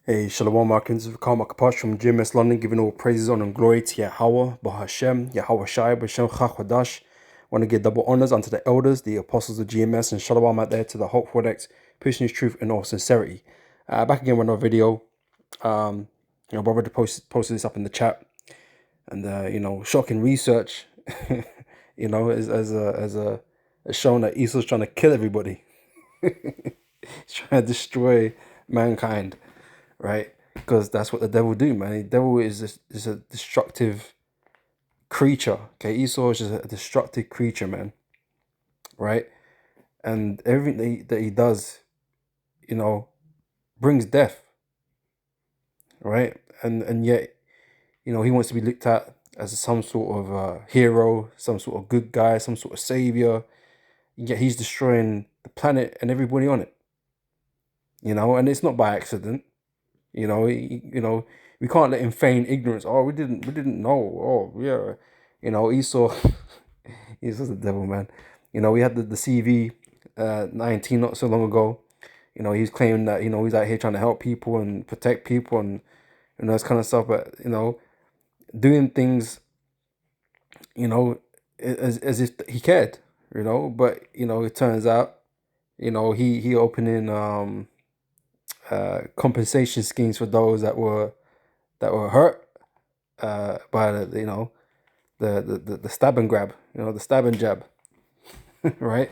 Hey, Shalom, Markins, Karma Kapash from GMS London, giving all praises, honor, and glory to Yahweh, Bahashem, Yahweh Shai, Bashem Chachwadash. Want to give double honors unto the elders, the apostles of GMS, and Shalom out there to the Hope Codex, pushing his truth in all sincerity. Back again with another video. Brother posted this up in the chat, and shocking research, as shown that Esau's trying to kill everybody. He's trying to destroy mankind. Right? Because that's what the devil do, man. The devil is a destructive creature. Okay, Esau is just a destructive creature, man. Right? And everything that he does, brings death. Right? And yet, he wants to be looked at as some sort of hero, some sort of good guy, some sort of savior. Yet he's destroying the planet and everybody on it. And it's not by accident. We can't let him feign ignorance. Oh, we didn't know. Oh, yeah. Esau, Esau's the devil, man. We had the CV 19 not so long ago. He's claiming that, he's out here trying to help people and protect people and, this kind of stuff. But, doing things, as if he cared, But, it turns out, he opening compensation schemes for those that were hurt by the stab and grab, the stab and jab, right?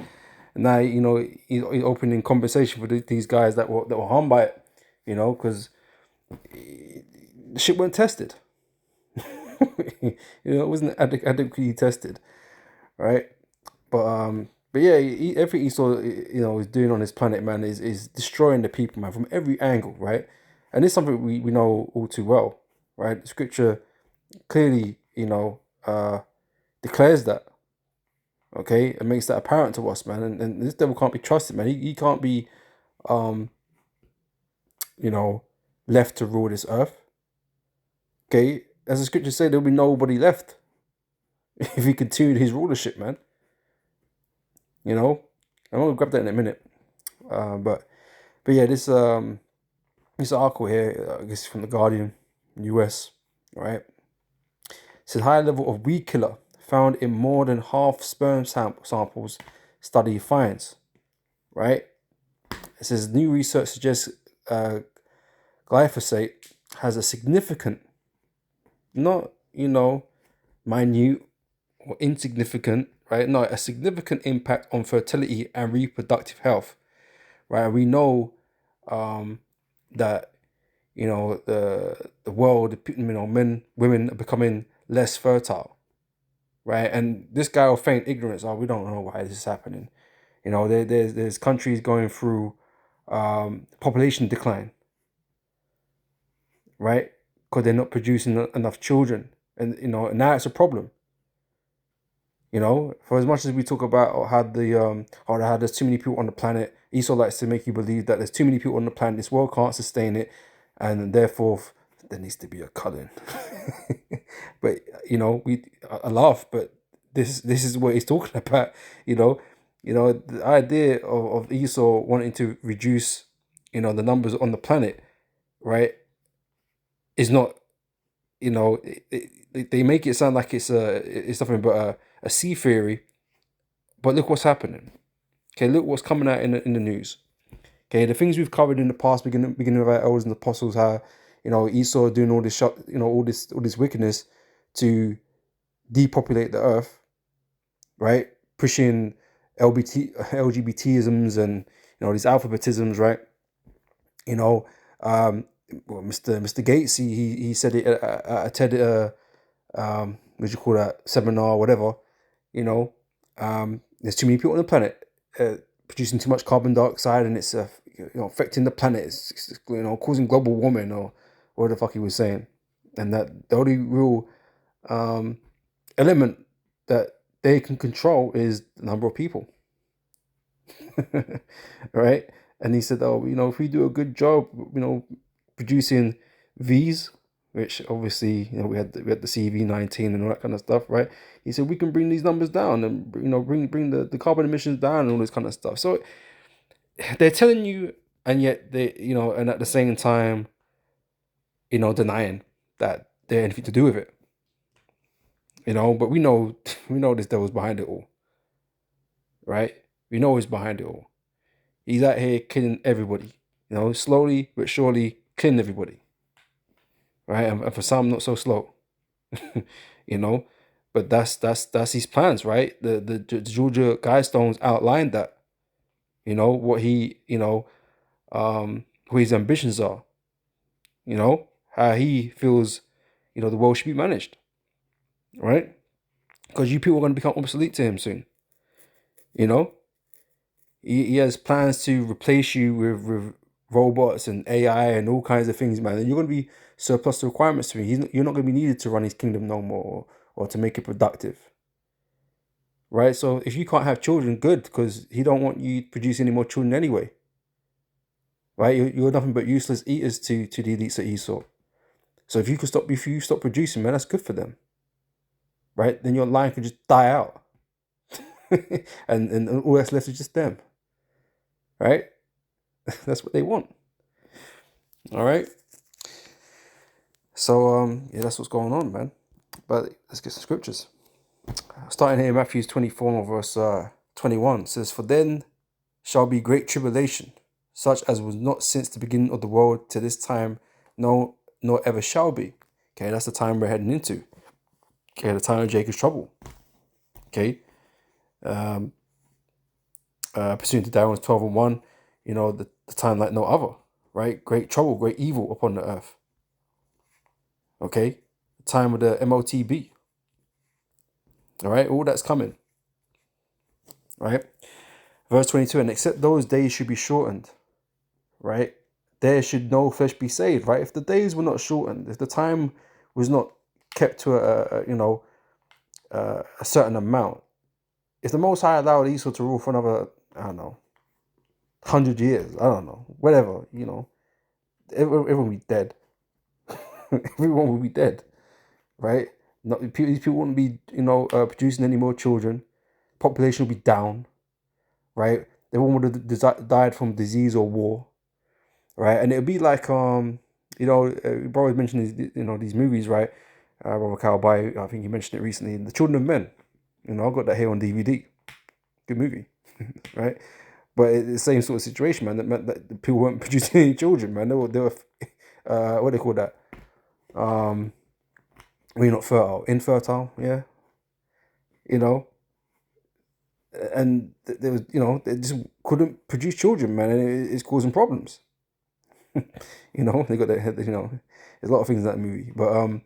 And now he's opening compensation for these guys that were harmed by it, because the shit weren't tested. It wasn't adequately tested, right? But yeah, everything Esau is doing on this planet, man, is destroying the people, man, from every angle, right? And it's something we know all too well, right? The scripture clearly, declares that. Okay, it makes that apparent to us, man. And this devil can't be trusted, man. He can't be, left to rule this earth. Okay, as the scriptures say, there'll be nobody left if he continued his rulership, man. I'm gonna grab that in a minute. But yeah, this article here, I guess from the Guardian, US, right? It says high level of weed killer found in more than half sperm samples study finds, right? It says new research suggests glyphosate has a significant, not minute or insignificant, right? No, a significant impact on fertility and reproductive health, right? We know that the world, women are becoming less fertile, right? And this guy will feign ignorance. Oh, we don't know why this is happening. There's countries going through population decline, right? Because they're not producing enough children, and now it's a problem. For as much as we talk about how there's too many people on the planet, Esau likes to make you believe that there's too many people on the planet. This world can't sustain it, and therefore there needs to be a culling. But I laugh, but this is what he's talking about. The idea of Esau wanting to reduce, the numbers on the planet, right, is not, they make it sound like it's nothing but a sea theory. But look what's happening. Okay, look what's coming out in the news. Okay, the things we've covered in the past, beginning with our elders and apostles, how Esau doing all this all this wickedness to depopulate the earth, right? Pushing LGBTisms and these alphabetisms, right? Mr. Gates, he said it at a TED what do you call that, seminar, whatever. There's too many people on the planet producing too much carbon dioxide, and it's affecting the planet. It's causing global warming, or what the fuck he was saying. And that the only real element that they can control is the number of people. Right? And he said, oh, if we do a good job, producing V's, which obviously, we had the CV19 and all that kind of stuff, right? He said we can bring these numbers down and bring the carbon emissions down and all this kind of stuff. So they're telling you, and yet they, and at the same time, denying that they had anything to do with it. But we know this devil's behind it all, right? We know he's behind it all. He's out here killing everybody, slowly but surely killing everybody, right? And for some, not so slow, you know. But that's his plans, right? The Georgia Guidestones outlined that, what he, who his ambitions are, how he feels, the world should be managed, right? Because you people are going to become obsolete to him soon, you know. He has plans to replace you with robots and AI and all kinds of things, man. And you're going to be surplus to requirements to him. You're not going to be needed to run his kingdom no more, or to make it productive, right? So if you can't have children, good, because he don't want you to produce any more children anyway, right? You're nothing but useless eaters to the elites at Esau. So if you stop producing, man, that's good for them, right? Then your line could just die out, and all that's left is just them, right? That's what they want. All right. So yeah, that's what's going on, man. But let's get some scriptures. Starting here in Matthew 24, verse 21, says, "For then shall be great tribulation, such as was not since the beginning of the world to this time, no, nor ever shall be." Okay, that's the time we're heading into. Okay, the time of Jacob's trouble. Okay. Pursuing to Darwin's 12:1, the time like no other, right? Great trouble, great evil upon the earth. Okay, the time of the MOTB. All right, all that's coming. Right, verse 22, "And except those days should be shortened, right, there should no flesh be saved." Right, if the days were not shortened, if the time was not kept to a certain amount, if the Most High allowed Esau to rule for another, I don't know, 100 years, I don't know, whatever, everyone would be dead. Everyone would be dead, right? These people wouldn't be, producing any more children. Population would be down, right? Everyone would have died from disease or war, right? And it would be like, you've always mentioned these movies, right? Robert Cowboy, I think you mentioned it recently, The Children of Men. I got that here on DVD. Good movie, right? But it's the same sort of situation, man. That meant that the people weren't producing any children, man. They were what do they call that? We're not fertile, infertile, yeah. And there was, they just couldn't produce children, man, and it's causing problems. They got their head, there's a lot of things in that movie, but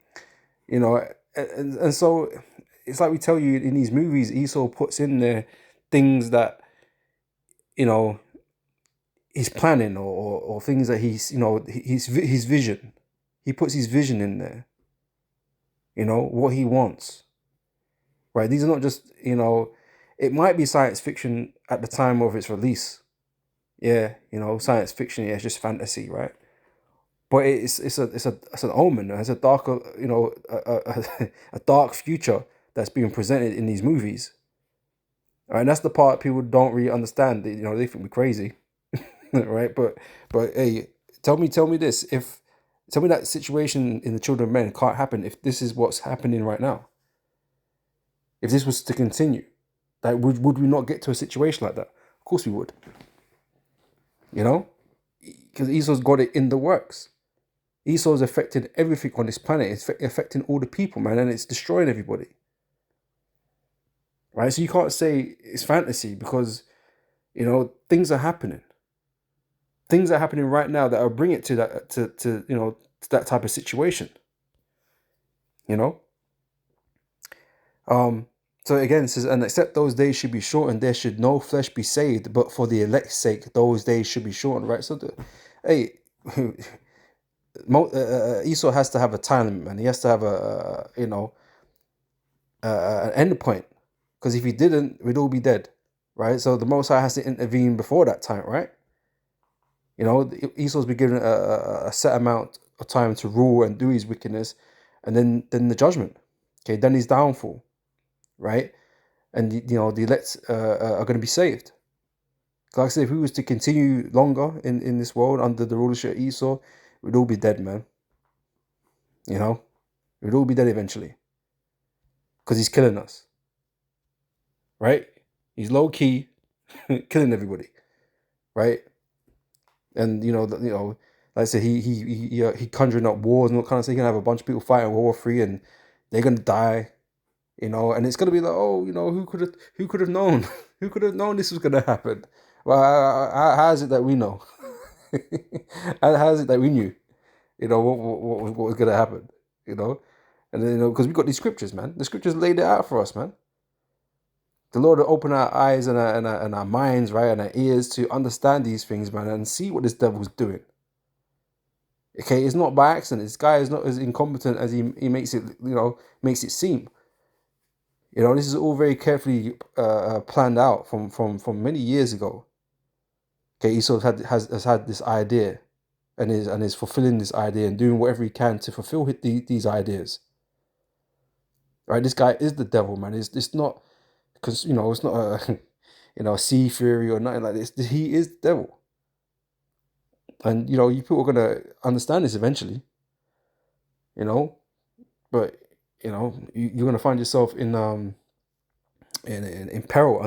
and so it's like we tell you in these movies, Esau puts in there things that he's planning, or things that he's his vision. He puts his vision in there. What he wants. Right? These are not just it might be science fiction at the time of its release. Yeah, science fiction. Yeah, it's just fantasy, right? But it's an omen. It's a darker, a dark future that's being presented in these movies. All right, and that's the part people don't really understand. They think we're crazy, right? But hey, tell me this. Tell me that situation in the Children of Men can't happen if this is what's happening right now. If this was to continue, like would we not get to a situation like that? Of course we would. Because Esau's got it in the works. Esau's affected everything on this planet. It's affecting all the people, man, and it's destroying everybody. Right? So you can't say it's fantasy, because things are happening. Things are happening right now that will bring it to that to that type of situation. So again, it says, "And except those days should be shortened, there should no flesh be saved, but for the elect's sake, those days should be shortened." Right? So, Esau has to have a time limit, man. He has to have an end point, because if he didn't, we'd all be dead, right? So the Most High has to intervene before that time, right? Esau's been given a set amount of time to rule and do his wickedness, and then the judgment. Okay, then his downfall, right? And the elect are going to be saved. Like I said, if we was to continue longer in this world under the rulership of Esau, we'd all be dead, man. You know, we'd all be dead eventually because he's killing us, right? He's low key killing everybody, right? And like I said, he conjuring up wars and all kind of stuff. He can have a bunch of people fighting World War III, and they're gonna die, and it's gonna be like, oh, who could have known, who could have known this was gonna happen? Well, how is it that we know? How is it that we knew? What was gonna happen? And then because we got these scriptures, man. The scriptures laid it out for us, man. The Lord will open our eyes and our minds, right, and our ears to understand these things, man, and see what this devil's doing. Okay, it's not by accident. This guy is not as incompetent as he makes it seem. This is all very carefully planned out from many years ago. Okay, Esau has had this idea, and is fulfilling this idea and doing whatever he can to fulfill these ideas. Right, this guy is the devil, man. It's not because it's not a a sea theory or nothing like this. He is the devil, and you people are gonna understand this eventually. But you're gonna find yourself in peril,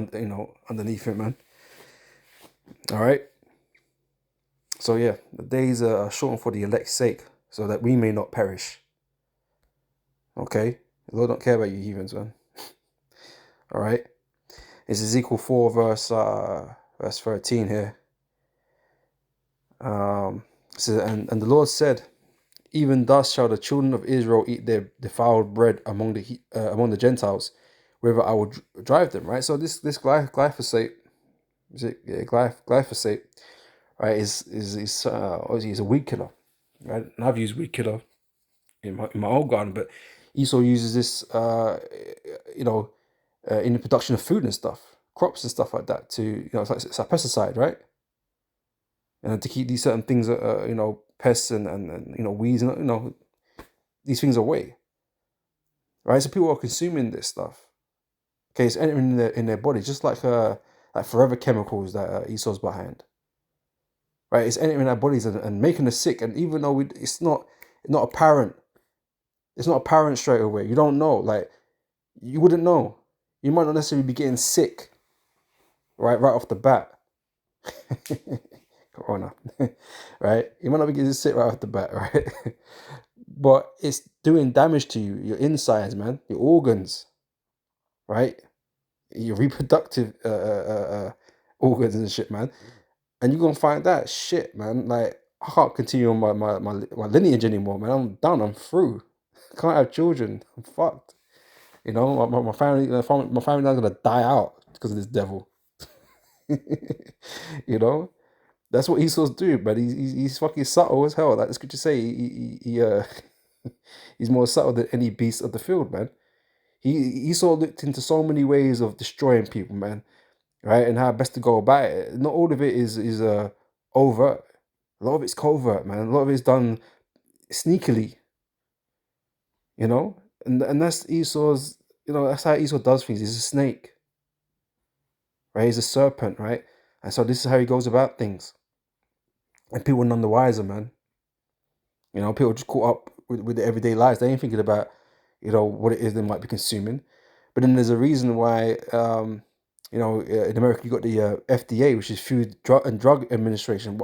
underneath it, man. All right. So yeah, the days are shortened for the elect's sake, so that we may not perish. Okay, the Lord don't care about you heathens, man. All right. It's Ezekiel 4 verse 13 here. So, and the Lord said, even thus shall the children of Israel eat their defiled bread among the Gentiles, wherever I will drive them. Right. So this glyphosate, is it glyphosate? Right, obviously is a weed killer. Right, and I've used weed killer in my own garden, but Esau uses this, in the production of food and stuff, crops and stuff like that. It's a pesticide, right? And to keep these certain things, pests and weeds and these things away, right? So people are consuming this stuff. Okay, it's entering in their body, just like forever chemicals that Esau's behind. Right, it's entering our bodies and making us sick. And even though it's not apparent, straight away. You don't know, like you wouldn't know. You might not necessarily be getting sick, right off the bat. Corona, right? You might not be getting sick right off the bat, right? But it's doing damage to you, your insides, man, your organs, right? Your reproductive organs and shit, man. And you're gonna find that shit, man. Like I can't continue on my lineage anymore, man. I'm done. I'm through. I can't have children. I'm fucked. My family now gonna die out because of this devil. That's what Esau's doing, but he's fucking subtle as hell. Like the scripture say, he's more subtle than any beast of the field, man. Esau looked into so many ways of destroying people, man, right, and how best to go about it. Not all of it is overt. A lot of it's covert, man. A lot of it's done sneakily, and that's Esau's. That's how Esau does things. He's a snake, right? He's a serpent, right? And so this is how he goes about things. And people are none the wiser, man. People just caught up with the everyday lives. They ain't thinking about, what it is they might be consuming. But then there's a reason why, in America you got the FDA, which is Food and Drug Administration.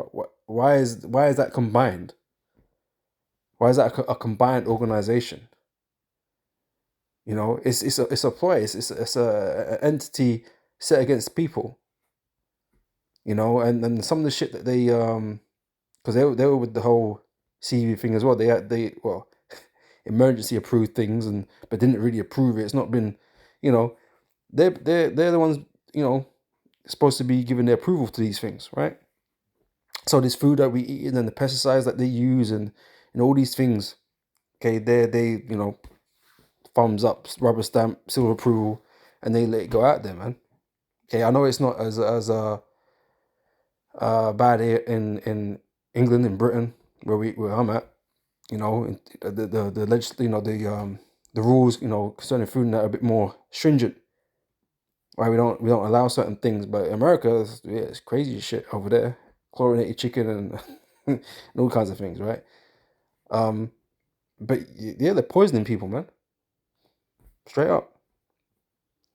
Why is that combined? Why is that a combined organization? It's a ploy. It's a entity set against people. And some of the shit that they because they were with the whole CV thing as well. They emergency approved things but didn't really approve it. It's not been, they're the ones supposed to be giving their approval to these things, right? So this food that we eat and the pesticides that they use and all these things, okay, they thumbs up, rubber stamp, seal of approval, and they let it go out there, man. Okay, I know it's not as bad here in England, in Britain, where I'm at. The rules, concerning food are a bit more stringent. Right, we don't allow certain things, but America, it's crazy shit over there, chlorinated chicken and, and all kinds of things, right? But yeah, they're poisoning people, man. Straight up.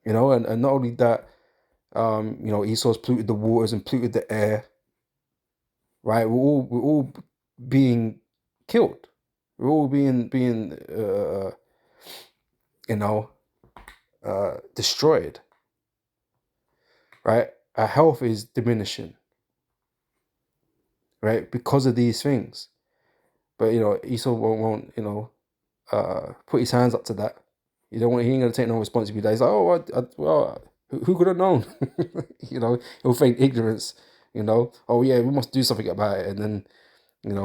And not only that, Esau's polluted the waters and polluted the air, right? We're all being killed. We're all being you know, destroyed, right? Our health is diminishing, right, because of these things. But Esau won't put his hands up to that. He ain't gonna take no responsibility. He's like, oh, well, who could have known? He'll feign ignorance. Oh yeah, we must do something about it, and then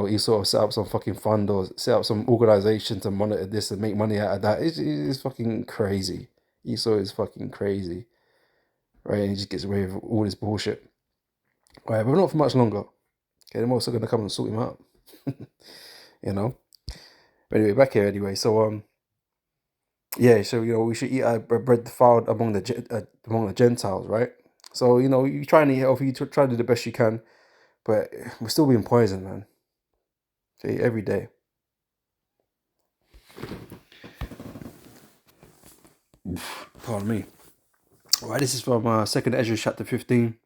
Esau set up some fucking fund or set up some organization to monitor this and make money out of that. It's fucking crazy. Esau is fucking crazy, right? And he just gets away with all this bullshit, right? But not for much longer. Okay, they're also gonna come and sort him out. you know. But anyway, back here anyway. So yeah. So we should eat our bread defiled among the Gentiles, right? So you try and eat healthy, you try to do the best you can, but we're still being poisoned, man. Okay, every day. Pardon me. All right, this is from 2 Ezra chapter 15.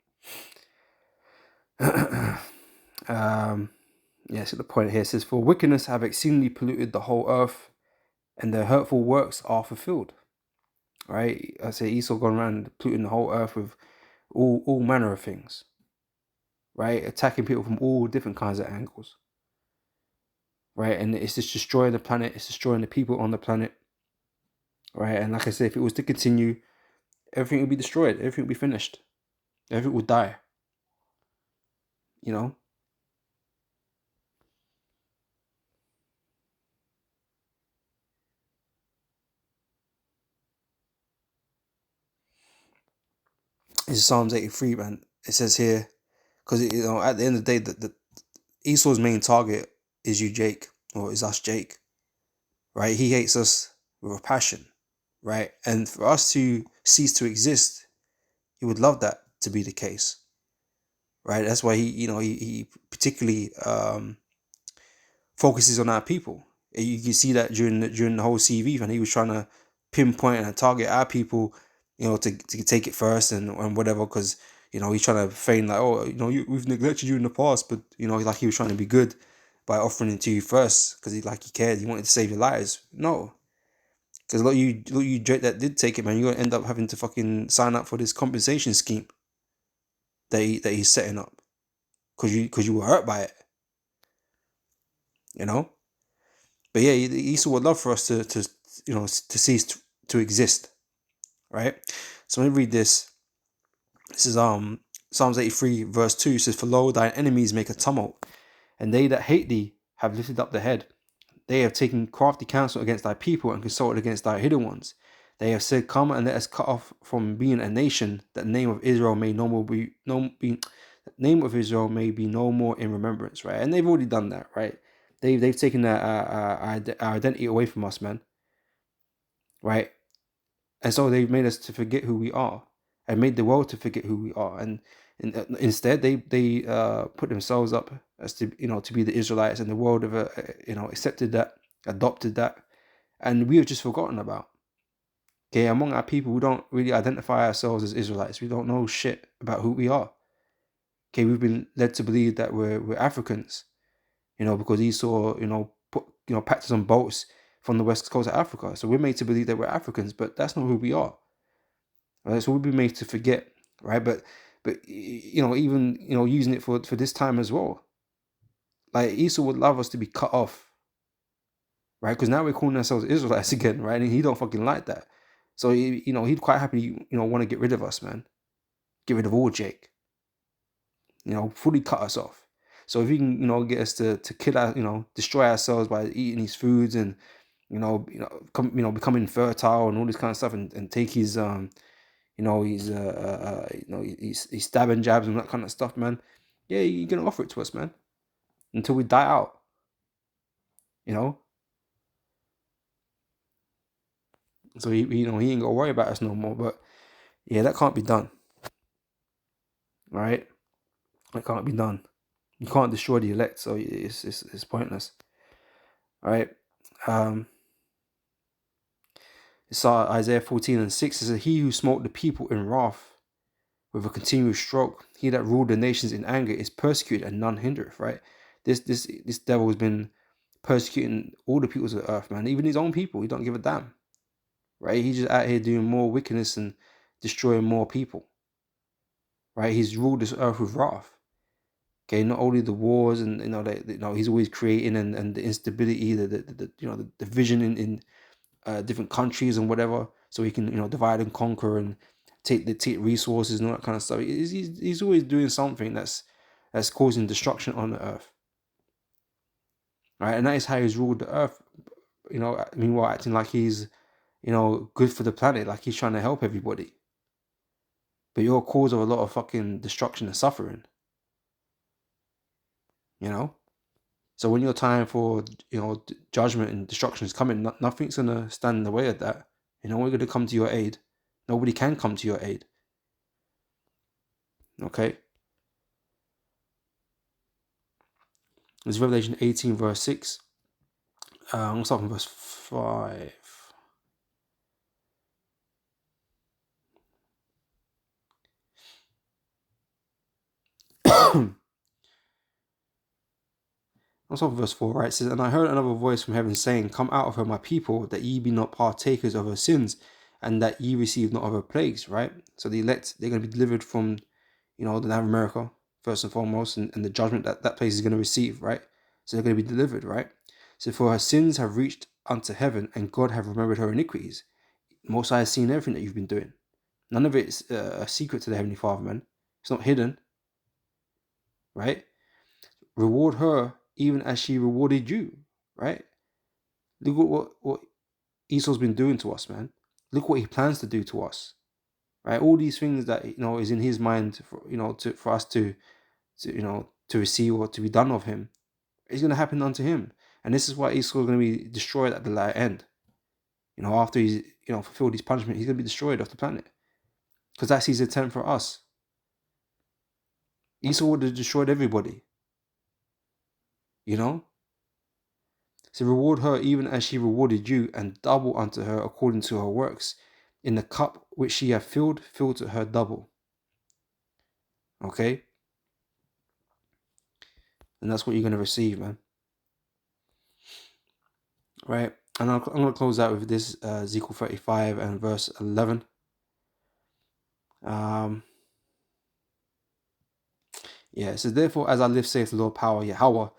Yeah, so the point here says, "For wickedness have exceedingly polluted the whole earth, and their hurtful works are fulfilled." Right? I say Esau gone around polluting the whole earth with all manner of things. Right? Attacking people from all different kinds of angles. Right? And it's just destroying the planet, it's destroying the people on the planet. Right? And like I said, if it was to continue, everything would be destroyed, everything would be finished. Everything would die. This is Psalms 83, man. It says here, because at the end of the day, the Esau's main target is you, Jake, or is us, Jake. Right? He hates us with a passion, right? And for us to cease to exist, he would love that to be the case, right? That's why he particularly focuses on our people. You can see that during the whole CV, and he was trying to pinpoint and target our people, to take it first and whatever, because he's trying to feign like, oh, we've neglected you in the past, but like he was trying to be good by offering it to you first because he cared, he wanted to save your lives. No, because a lot of you that did take it, man, you're gonna end up having to fucking sign up for this compensation scheme that he's setting up because you were hurt by it, you know. But yeah, Esau would love for us to cease to exist, right? So let me read this. This is Psalms 83 verse 2. It says, "For lo, thine enemies make a tumult, and they that hate thee have lifted up their head. They have taken crafty counsel against thy people and consulted against thy hidden ones. They have said, Come and let us cut off from being a nation, that the name of Israel may no more be name of Israel may be no more in remembrance," right? And they've already done that, right? They've taken our identity away from us, man, right? And so they've made us to forget who we are, and made the world to forget who we are, and instead they put themselves up as to be the Israelites, and the world have accepted that, adopted that, and we have just forgotten about. Okay, among our people, we don't really identify ourselves as Israelites. We don't know shit about who we are. Okay, we've been led to believe that we're Africans, because Esau, packed us on boats from the west coast of Africa. So we're made to believe that we're Africans, but that's not who we are. Right? So we've been made to forget, right? But even using it for this time as well. Like Esau would love us to be cut off, right? Because now we're calling ourselves Israelites again, right? And he don't fucking like that. So he'd quite happily want to get rid of us, man. Get rid of all Jake. Fully cut us off. So if he can get us to kill our destroy ourselves by eating these foods and becoming fertile and all this kind of stuff, and take his he's stabbing jabs and that kind of stuff, man. Yeah, you're gonna offer it to us, man, until we die out. So he ain't gonna worry about us no more. But yeah, that can't be done. All right, that can't be done. You can't destroy the elect, so it's pointless. All right. It's Isaiah 14:6. It says, "He who smote the people in wrath with a continual stroke, he that ruled the nations in anger, is persecuted and none hindereth." Right? This devil has been persecuting all the peoples of the earth, man. Even his own people, he don't give a damn. Right? He's just out here doing more wickedness and destroying more people. Right? He's ruled this earth with wrath. Okay, not only the wars and he's always creating and the instability, the the division in different countries and whatever, so he can divide and conquer and take resources and all that kind of stuff. He's always doing something that's causing destruction on the earth, right? And that is how he's ruled the earth. Meanwhile acting like he's good for the planet, like he's trying to help everybody. But you're a cause of a lot of fucking destruction and suffering. So when your time for judgment and destruction is coming, nothing's gonna stand in the way of that. We're gonna come to your aid. Nobody can come to your aid. Okay. It's Revelation 18 verse 6. I'm starting verse 5. I'm starting verse 4, right? It says, "And I heard another voice from heaven saying, Come out of her, my people, that ye be not partakers of her sins, and that ye receive not of her plagues," right? So the elect, they're going to be delivered from, the land of America, first and foremost, and the judgment that place is going to receive, right? So they're going to be delivered, right? So for her sins have reached unto heaven, and God have remembered her iniquities. Most High has seen everything that you've been doing. None of it is a secret to the Heavenly Father, man. It's not hidden, right? Reward her even as she rewarded you, right? Look at what Esau's been doing to us, man. Look what he plans to do to us, right? All these things that is in his mind for for us to receive or to be done of him, is going to happen unto him. And this is why Esau is going to be destroyed at the latter end. After he's fulfilled his punishment, he's going to be destroyed off the planet, because that's his intent for us. Esau would have destroyed everybody. So reward her even as she rewarded you, and double unto her according to her works. In the cup which she hath filled, fill to her double. Okay? And that's what you're going to receive, man. Right? And I'm going to close out with this, Ezekiel 35 and verse 11. It says, "Therefore, as I live, saith the Lord power, Yahweh,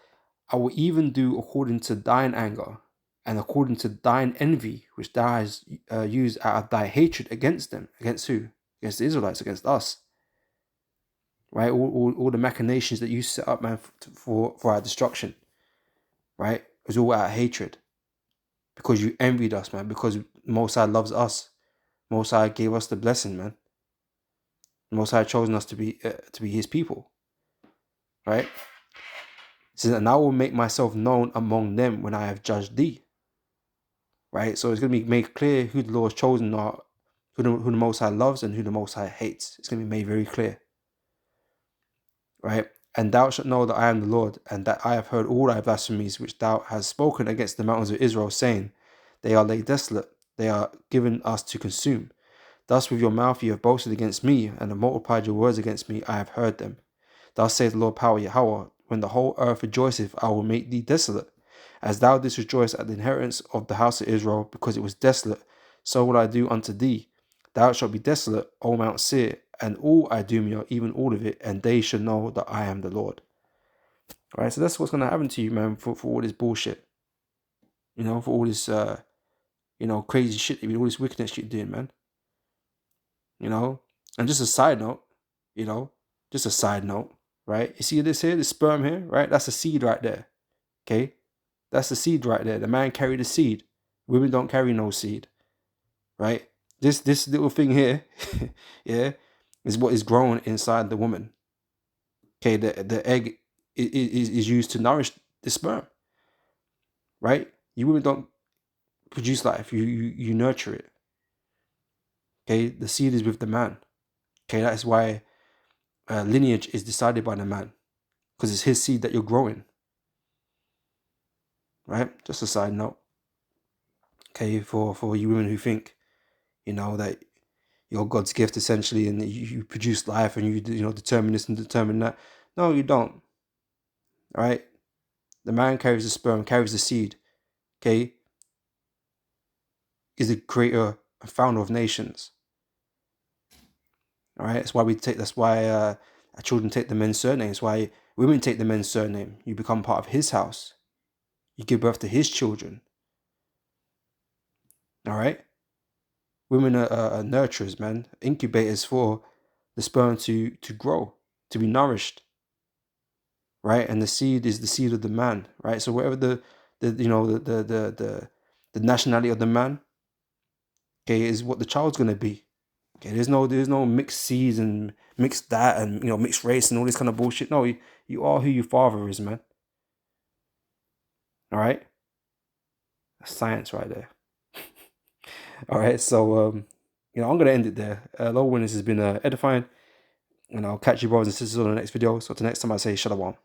I will even do according to thine anger, and according to thine envy, which thou hast used out of thy hatred against them." Against who? Against the Israelites, against us. Right? All the machinations that you set up, man, for our destruction. Right? It was all out of hatred. Because you envied us, man. Because Most High loves us. Most High gave us the blessing, man. Most High chosen us to be his people. Right? It says, "And I will make myself known among them when I have judged thee." Right? So it's going to be made clear who the Lord has chosen, or who the Most High loves and who the Most High hates. It's going to be made very clear. Right? "And thou shalt know that I am the Lord, and that I have heard all thy blasphemies which thou hast spoken against the mountains of Israel, saying, They are laid desolate, they are given us to consume. Thus with your mouth you have boasted against me, and have multiplied your words against me, I have heard them. Thus saith the Lord power, Yahweh, when the whole earth rejoiceth, I will make thee desolate. As thou didst rejoice at the inheritance of the house of Israel, because it was desolate, so will I do unto thee. Thou shalt be desolate, O Mount Seir, and all Idumea, even all of it, and they shall know that I am the Lord." All right, so that's what's going to happen to you, man, for all this bullshit. For all this, crazy shit, all this wickedness you're doing, man. And just a side note, right? You see this here, this sperm here, right? That's a seed right there, okay? That's the seed right there. The man carried the seed. Women don't carry no seed, right? This little thing here, yeah, is what is grown inside the woman. Okay, the egg is used to nourish the sperm, right? You women don't produce life. You nurture it. Okay, the seed is with the man. Okay, that is why lineage is decided by the man, because it's his seed that you're growing. Right? Just a side note. Okay, for you women who think, that you're God's gift essentially, and you produce life and you determine this and determine that. No, you don't. All right, the man carries the sperm, carries the seed. Okay, is the creator and founder of nations. All right, that's why That's why our children take the men's surname. That's why women take the men's surname. You become part of his house. You give birth to his children. All right, women are nurturers, man, incubators for the sperm to grow, to be nourished. Right, and the seed is the seed of the man. Right, so whatever the nationality of the man, okay, is what the child's gonna be. Okay, there's no mixed seeds and mixed that and mixed race and all this kind of bullshit. No, you are who your father is, man. All right, that's science right there. All right, so I'm gonna end it there. Lord, this has been edifying, and I'll catch you brothers and sisters on the next video. So till next time, I say shalom.